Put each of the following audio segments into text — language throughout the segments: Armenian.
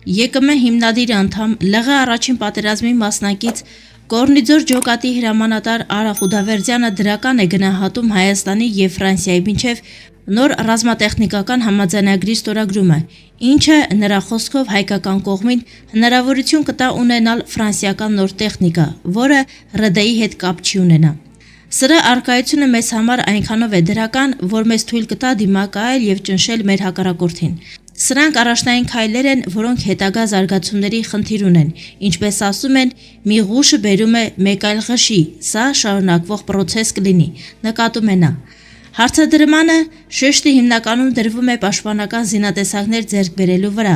ԵԿՄ հիմնադիր անդամ, ԼՂ առաջին պատերազմի մասնակից Կորնիձոր ջոկատի հրամանատար Արա Խուդավերդյանը դրական է գնահատում Հայաստանի և Ֆրանսիայի միջև նոր ռազմատեխնիկական համաձայնագրի ստորագրումը, ինչը նրա խոսքով հայկական կողմին հնարավորություն կտա ունենալ ֆրանսիական նոր տեխնիկա, որը ՌԴ-ի հետ կապ չի ունենա։ Սրա առկայությունը մեզ համար այնքանով է դրական, որ մեզ թույլ կտա դիմակայել և ճնշել մեր հակառակորդին։ Սրանք առաջնային քայլեր են, որոնք հետագա զարգացումների խնդիր ունեն, ինչպես ասում են, մի ղուշը բերում է մեկ այլ ղշի, սա շարունակվող պրոցես կլինի, նկատում է նա։ Հարցադրմանը շեշտը հիմնականում դրվում է պաշտպանական զինատեսակներ ձեռք բերելու վրա։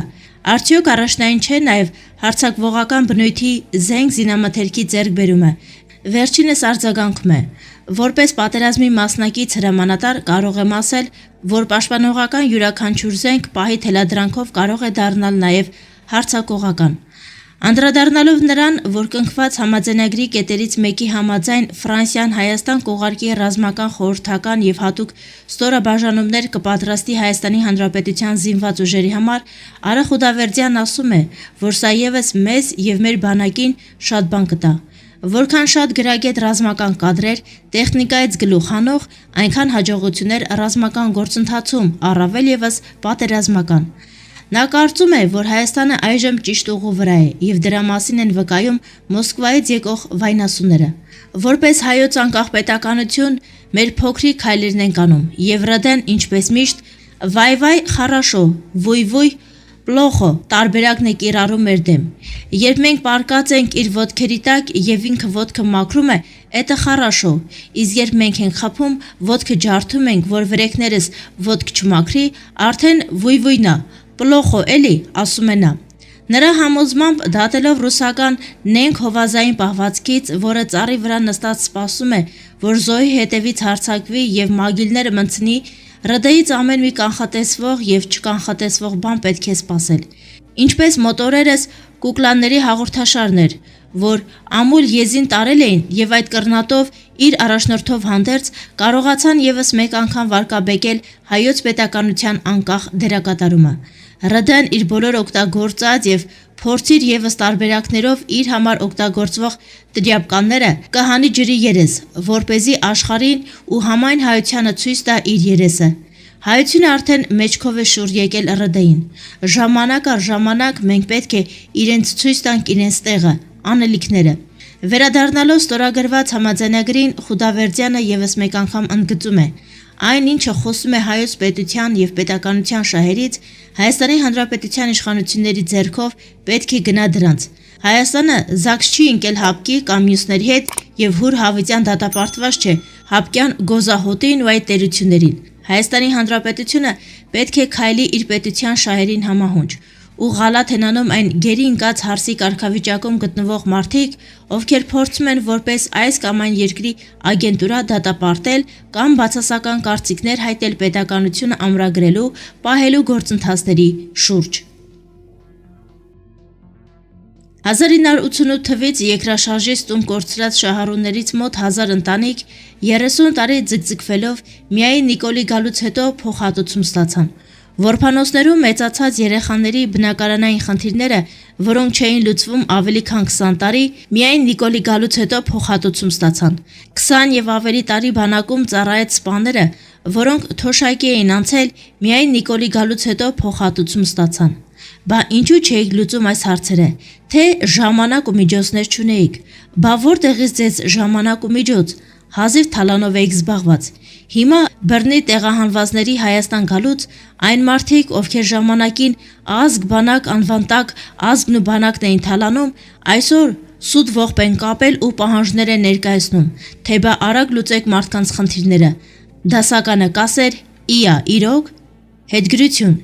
Արդյոք առաջնային չէ նաև հարձակվողական բնույթի զենք զինամթերքի ձեռքբերումը։ Վերջինս արձագանքում է. որպես պատերազմի մասնակից հրամանատար կարող եմ ասել, որ պաշտպանողական յուրաքանչյուր զենք պահի թելադրանքով կարող է դառնալ նաև հարձակողական։ Անդրադառնալով նրան, որ կնքված համաձայնագրի կետերից մեկի համաձայն Ֆրանսիան Հայաստան կուղարկի ռազմական խորհրդական և հատուկ ստորաբաժանումներ կպատրաստի Հայաստանի Հանրապետության զինված ուժերի համար, Արա Խուդավերդյանն ասում է, որ սա ևս մեզ և մեր բանակին շատ բան կտա։ Որքան շատ գրագետ ռազմական կադրեր, տեխնիկայից գլուխ հանող, այնքան հաջողություններ ռազմական գործընթացում, առավել ևս պատերազմական։ Նա կարծում է, որ Հայաստանը այժմ ճիշտ ուղու վրա է, և դրա մասին են վկայում Մոսկվայից եկող վայնասուները։ Որպես հայոց անկախ պետականություն, մեր փոքրիկ քայլերն ենք անում, և ՌԴ-ն, ինչպես միշտ, վայ-վայ խառաշո, վույ-վույ պլոխո տարբերակն է կիրառում մեր դեմ։ Երբ մենք պառկած ենք իր ոտքերի տակ և ինքը ոտքը մաքրում է, էտը խառաշո, իսկ երբ մենք ենք խփում, ոտքը ջարդում ենք, որ վրեքներս ոտք չմաքրի, արդեն վույ-վույն ա, պլոխո էլի, ասում է նա։ Նրա համոզմամբ, դատելով ռուսական նենգ հովազային պահվածքից, որը ծառի վրա նստած սպասում է, որ զոհի հետևից հարձակվի և մագիլները մտցնի, ՌԴ-ից ամեն մի կանխատեսվող և չկանխատեսվող բան պետք է սպասել։ Ինչպես մոտորերս կուկլաների հաղորդաշարն էր, որ ամուլ եզին տարել էին և այդ կռնատով իր առաջնորդով հանդերձ կարողացան ևս մեկ անգամ վարկաբեկել հայոց պետականության անկախ դերակատարումը։ ՌԴ-ն իր բոլոր օգտագործած և փորձիր ևս տարբերակներով իր համար օգտագործվող տրյապկանները կհանի ջրի երես, որպեսզի աշխարհին ու համայն հայությանը ցույց տա իր երեսը։ Հայությունը արդեն մեջքով է շուռ եկել ՌԴ-ին։ Ժամանակ առ ժամանակ մենք պետք է իրենց ցույց տանք իրենց տեղը, անելիքները։ Վերադառնալով ստորագրված համաձայնագրին, Խուդավերդյանը ևս մեկ անգամ ընդգծում է. այն, ինչը խոսում է հայոց պետության և պետականության շահերից, Հայաստանի Հանրապետության իշխանությունների ձեռքով պետք է գնա դրանց։ Հայաստանը զաքս չի ընկել հապկի կամ մյուսների հետ և հուր հավիտյան դատապարտված չէ հապկյան գոզահոտին ու այդ տերություններին։ Հայաստանի Հանրապետությունը պետք է քայլի իր պետության շահերին համահունչ։ Ու ղալաթ են անում այն գերի ընկած հարսի կարգավիճակում գտնվող մարդիկ, ովքեր փորձում են որպես այս կամ այն երկրի ագենտուրա դատապարտել կամ բացասական կարծիքներ հայտնել պետականությունը ամրագրելու, պահելու գործընթացների շուրջ։ 1988 թվից երկրաշարժից տուն կորցրած շահառուներից մոտ 1000 ընտանիք 30 տարի ձգձգվելով միայն Նիկոլի գալուց հետո փոխհատուցում ստացան։ Որբանոցներում մեծացած երեխաների բնակարանային խնդիրները, որոնք չէին լուծվում ավելի քան 20 տարի, միայն Նիկոլի գալուց հետո փոխհատուցում ստացան։ 20 և ավելի տարի բանակում ծառայած սպաները, որոնք թոշակի էին անցել, միայն Նիկոլի գալուց հետո փոխհատուցում ստացան։ Բա ինչու չէիք լուծում այս հարցերը, թե ժամանակ ու միջոցներ չունեիք։ Բա որտեղից ձեզ ժամանակ ու միջոց, հազիվ թալանով էիք զբաղված։ Հիմա բռնի տեղահանվածների Հայաստան գալուց այն մարդիկ, ովքեր ժամանակին ազգ, բանակ անվան տակ ազգն ու բանակն էին թալանում, այսօր սուտ ողբ են կապել ու պահանջներ են ներկայացնում, թե բա արագ լուծեք մարդկանց խնդիրները։ Դասականը կասեր՝ իա, իրոք։ Հետգրություն։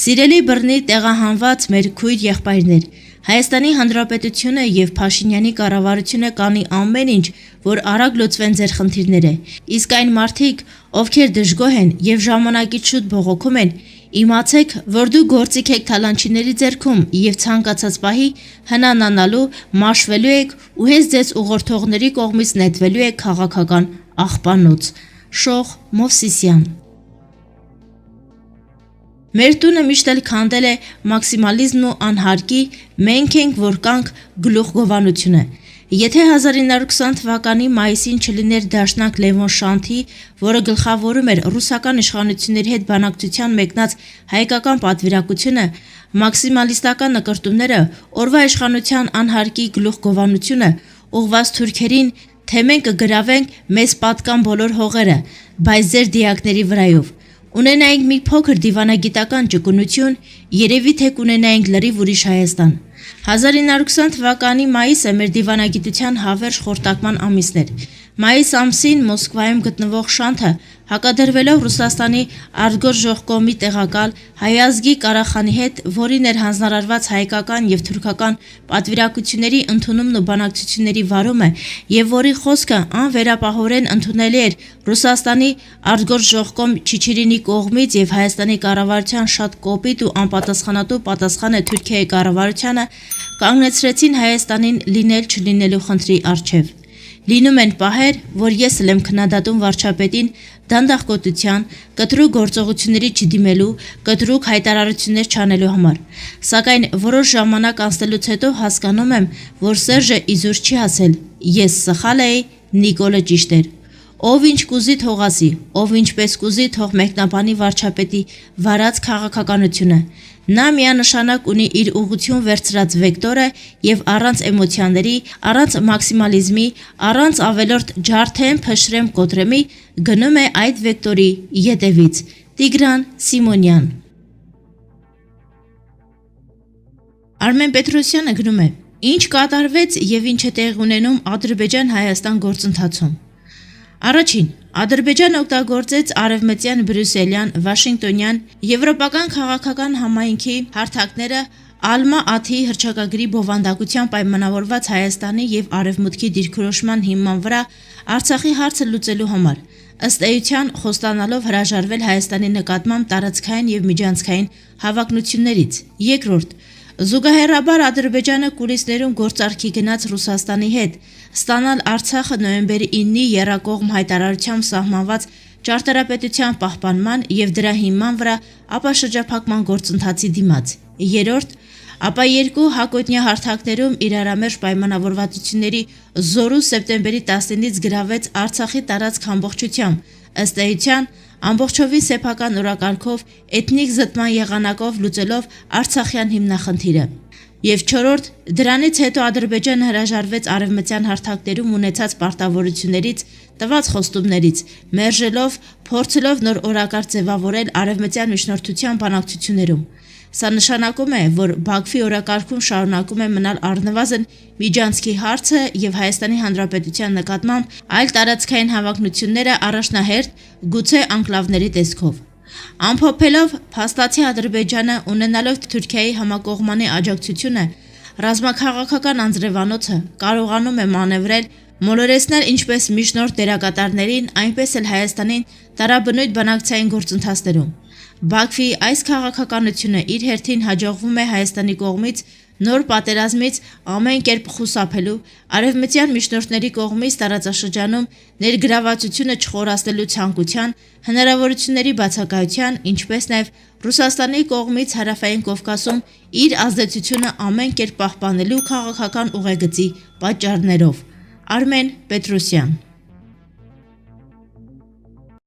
Սիրելի բռնի տեղահանված մեր քույր եղբայրներ, Հայաստանի Հանրապետությունը և Փաշինյանի կառավարությունը կանի ամեն ինչ, որ արագ լուծվեն ձեր խնդիրները, իսկ այն մարդիկ, ովքեր դժգոհ են և ժամանակից շուտ բողոքում են, իմացեք, որ դուք գործիք եք թալանչիների ձեռքում և ցանկացած պահի հնանանալու, մաշվելու եք ու հենց ձեզ ուղղորդողների կողմից նետվելու եք քաղաքական աղբանոց։ Շոխ Մովսիսյան։ Մեր տունը միշտ էլ քանդել է մաքսիմալիզմն ու անհարկի «մենք ենք, որ կանք» գլուխգովանությունը։ Եթե 1920 թվականի մայիսին չլիներ դաշնակ Լևոն Շանթի, որը գլխավորում էր ռուսական իշխանությունների հետ բանակցության մեկնած հայկական պատվիրակությունը, մաքսիմալիստական նկրտումները, օրվա իշխանության անհարկի գլուխգովանությունը, ուղղված թուրքերին, թե մենք կգրավենք մեզ պատկան բոլոր հողերը, բայց ձեր դիակների վրայով։ Ունենայինք մի փոքր դիվանագիտական ճկունություն, երևի թե կունենայինք լրիվ ուրիշ Հայաստան։ 1920 թվականի մայիսը մեր դիվանագիտության հավերժ խորտակման ամիսն էր։ Մայիս ամսին Մոսկվայում գտնվող Շանթը, հակադրվելով Ռուսաստանի արտգործժողկոմի տեղակալ Հայազգի Կարախանի հետ, որին էր հանձնարարված հայկական եւ թուրքական պատվիրակությունների ընդունումն ու բանակցությունների վարումը, եւ որի խոսքը անվերապահորեն ընդունելի էր Ռուսաստանի արտգործժողկոմ Չիչիրինի կողմից եւ Հայաստանի կառավարության շատ կոպիտ ու անպատասխանատու պատասխանը Թուրքիայի կառավարությանը, կանգնեցրեցին Հայաստանին լինել-չլինելու խնդրի առջև։ Լինում են պահեր, որ ես էլ եմ քննադատում վարչապետին դանդաղկոտության, կտրուկ գործողությունների չդիմելու, կտրուկ հայտարարություններ չանելու համար։ Սակայն որոշ ժամանակ անցնելուց հետո հասկանում եմ, որ Սերժը իզուր չի ասել. ես սխալ էի, Նիկոլը ճիշտ էր։ Ով ինչ կուզի թող ասի, ով ինչպես կուզի թող մեկնաբանի վարչապետի վարած քաղաքականությունը։ Նա միանշանակ ունի իր ուղղություն վերցրած վեկտորը եւ առանց էմոցիաների, առանց մաքսիմալիզմի, առանց ավելորդ ջարդեմ, փշրեմ, կոտրեմի գնում է այդ վեկտորի ետևից։ Տիգրան Սիմոնյան։ Արմեն Պետրոսյանը գրում է. Ինչ կատարվեց եւ ինչ է տեղ ունենում Ադրբեջան-Հայաստան գործընթացում։ Առաջին, Ադրբեջանը օգտագործեց արևմտյան, բրյուսելյան, վաշինգտոնյան, եվրոպական քաղաքական համայնքի հարթակները Ալմա-Աթիի հռչակագրի բովանդակությամբ պայմանավորված Հայաստանի եւ Արևմուտքի դիրքորոշման հիման վրա Արցախի հարցը լուծելու համար, ըստ էության խոստանալով հրաժարվել Հայաստանի նկատմամբ տարածքային եւ միջանցքային հավակնություններից։ Երկրորդ, զուգահեռաբար Ադրբեջանը կուլիսներում գործարքի գնաց Ռուսաստանի հետ, ստանալ Արցախը նոյեմբերի 9-ի եռակողմ հայտարարությամբ սահմանված ճարտարապետության պահպանման եւ դրա հիման վրա ապաշրջափակման գործընթացի դիմաց։ Երրորդ, ապա երկու հակոտնյա հարթակներում իրարամերժ պայմանավորվածությունների զորու սեպտեմբերի 19-ից գրավեց Արցախի տարածք ամբողջությամբ, ըստ էության ամբողջովին սեփական օրակարգով էթնիկ զտման եղանակով լուծելով Արցախյան հիմնախնդիրը։ Եվ չորրորդ, դրանից հետո Ադրբեջանը հրաժարվեց արևմտյան հարթակներում ունեցած պարտավորություններից, տված խոստումներից, մերժելով, փորձելով նոր օրակարգ ձևավորել արևմտյան միջնորդության բանակցություններում։ Սա նշանակում է, որ Բաքվի օրակարգում շարունակում է մնալ առնվազն միջանցքի հարցը եւ Հայաստանի Հանրապետության նկատմամբ այլ տարածքային հավակնությունները առաջնահերթ գուցե անկլավների տեսքով։ Ամփոփելով, փաստացի Ադրբեջանը ունենալով Թուրքիայի համակողմանի աջակցությունը, ռազմաքաղաքական անձրևանոցը կարողանում է մանևրել, մոլորեցնել ինչպես միջնորդ դերակատարներին, այնպես էլ Հայաստանին տարաբնույթ բանակցային գործընթացներում։ Բաքվի այս քաղաքականությունը իր հերթին հաջողվում է Հայաստանի կողմից նոր պատերազմից ամեն կերպ խուսափելու, արևմտյան միջնորդների կողմից տարածաշրջանում ներգրավվածությունը չխորացնելու ցանկության, հնարավորությունների բացակայության, ինչպես նաև Ռուսաստանի կողմից Հարավային Կովկասում իր ազդեցությունը ամեն կերպ պահպանելու քաղաքական ուղեգծի պատճառներով։ Արմեն Պետրոսյան։